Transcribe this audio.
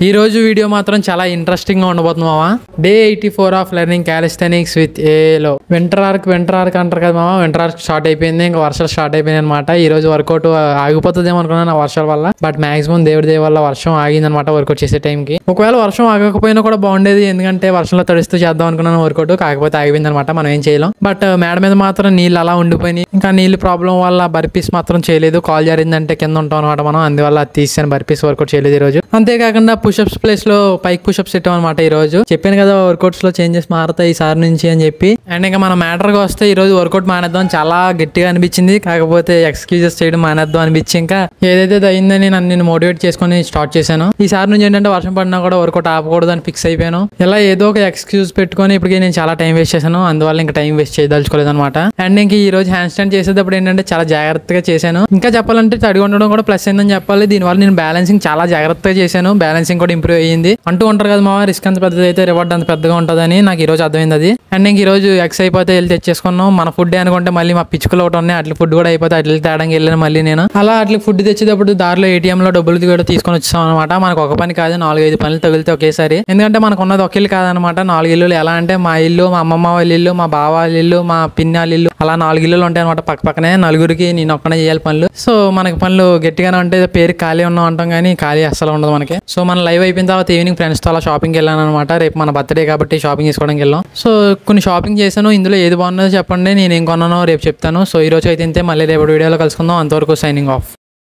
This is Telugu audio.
ఈ రోజు వీడియో మాత్రం చాలా ఇంట్రెస్టింగ్ గా ఉండబోతుంది మామ. Day 84 of learning callisthenics with ఏలో. వింటర్ ఆర్క్ అంటారు కదా మామ. వింటర్ ఆర్క్ స్టార్ట్ అయిపోయింది, ఇంకా వర్షాలు స్టార్ట్ అయిపోయింది అనమాట. ఈ రోజు వర్కౌట్ ఆగిపోతుందేమో అనుకున్నాను ఆ వర్షాల వల్ల, బట్ మాక్సిమం దేవుడి దయ వల్ల వర్షం ఆగింది అనమాట వర్కౌట్ చేసే టైంకి. ఒకవేళ వర్షం ఆగకపోయినా కూడా బాగుండేది, ఎందుకంటే వర్షంలో తడుస్తూ చేద్దాం అనుకున్నాను వర్కౌట్, కాకపోతే ఆగిపోయింది అనమాట. మనం ఏం చేయలేం. బట్ మేడ మీద మాత్రం నీళ్ళు అలా ఉండిపోయినాయి. ఇంకా నీళ్ళు ప్రాబ్లం వల్ల బర్పీస్ మాత్రం చేయలేదు. కాల్ జారిందంటే కింద ఉంటాం అనమాట మనం, అందువల్ల తీసాను బర్పీస్ వర్కౌట్ చేయలేదు ఈ రోజు. అంతేకాకుండా పుషప్స్ ప్లేస్ లో పైక్ పుషప్స్ పెట్టాం అనమాట. ఈ రోజు చెప్పాను కదా వర్కౌట్స్ లో చేంజెస్ మారుతాయి ఈసారి నుంచి అని చెప్పి. అండ్ ఇంకా మన మ్యాటర్ గా వస్తే ఈ రోజు వర్కౌట్ మానేద్దాం చాలా గట్టిగా అనిపించింది, కాకపోతే ఎక్స్క్యూజెస్ చేయడం మానేద్దాం అనిపించి ఇంకా ఏదైతే అయిందని నన్ను మోటివేట్ చేసుకుని స్టార్ట్ చేశాను. ఈసారి నుంచి ఏంటంటే వర్షం పడినా కూడా వర్కౌట్ ఆపకూడదు అని ఫిక్స్ అయిపోయాను. ఇలా ఏదో ఒక ఎక్స్క్యూజ్ పెట్టుకొని ఇప్పటికే నేను చాలా టైం వేస్ట్ చేశాను, అందువల్ల ఇంకా టైం వేస్ట్ చేయదలుచుకోలేదు అనమాట. అండ్ ఇంక ఈ రోజు హ్యాండ్ స్టాండ్ చేసేటప్పుడు ఏంటంటే చాలా జాగ్రత్తగా చేశాను. ఇంకా చెప్పాలంటే తడిగా ఉండడం కూడా ప్లస్ అయిందని చెప్పాలి. దీనివల్ల నేను బ్యాలెన్సింగ్ చాలా జాగ్రత్తగా చేశాను, బ్యాలెన్సింగ్ కూడా ఇంప్రూవ్ అయ్యింది. అంటూ ఉంటారు కదా మా రిస్క్ అంత పెద్దది అయితే రివార్డ్ అంత పెద్దగా ఉంటుందని నాకు ఈ రోజు అర్థమైంది అది. అండ్ ఇంక ఈ రోజు ఎక్స్ అయిపోతే వెళ్ళి తెచ్చేసుకున్నాం. మన ఫుడ్ అనుకుంటే మళ్ళీ మా పిచ్చుకలు ఒకటి ఉన్నాయి, అట్లా ఫుడ్ కూడా అయిపోతే అట్లా తేడానికి వెళ్ళాను మళ్ళీ నేను. అలా అట్లా ఫుడ్ తెచ్చేటప్పుడు దారిలో ATM లో డబ్బులు కూడా తీసుకొని వచ్చాం అనమాట. మనకు ఒక పని కాదు, 4-5 పనులు తగిలితే ఒకేసారి. ఎందుకంటే మనకు ఉన్నది ఒక ఇల్లు కాదనమాట, 4 ఇల్లులు. ఎలా అంటే మా ఇల్లు, మా అమ్మమ్మ వాళ్ళ ఇల్లు, మా బావ వాళ్ళ ఇల్లు, మా పిన్నాళ్ళ ఇల్లు, అలా 4 ఇల్లులు ఉంటాయి అనమాట పక్క పక్కనే. నలుగురికి నేను ఒక్కనే చేయాలి పనులు. సో మనకి పనులు గట్టిగానే ఉంటే పేరు ఖాళీ ఉన్నాం అంటాం, కానీ ఖాళీ అస్సలు ఉండదు మనకి. సో మన లైవ్ అయిపోయిన తర్వాత ఈవినింగ్ ఫ్రెండ్స్ తో అలా షాపింగ్కి వెళ్ళాను అనమాట. రేపు మన బర్త్డే కాబట్టి షాపింగ్ చేసుకోవడానికి వెళ్ళాం. సో కొన్ని షాపింగ్ చేశాను, ఇందులో ఏది బాగున్నదో చెప్పండి, నేను ఏం కొన్నానో రేపు చెప్తాను. సో ఈ రోజు అయితే ఇంతే, మళ్ళీ రేపు వీడియోలో కలుసుకుందాం. అంతవరకు సైనింగ్ ఆఫ్.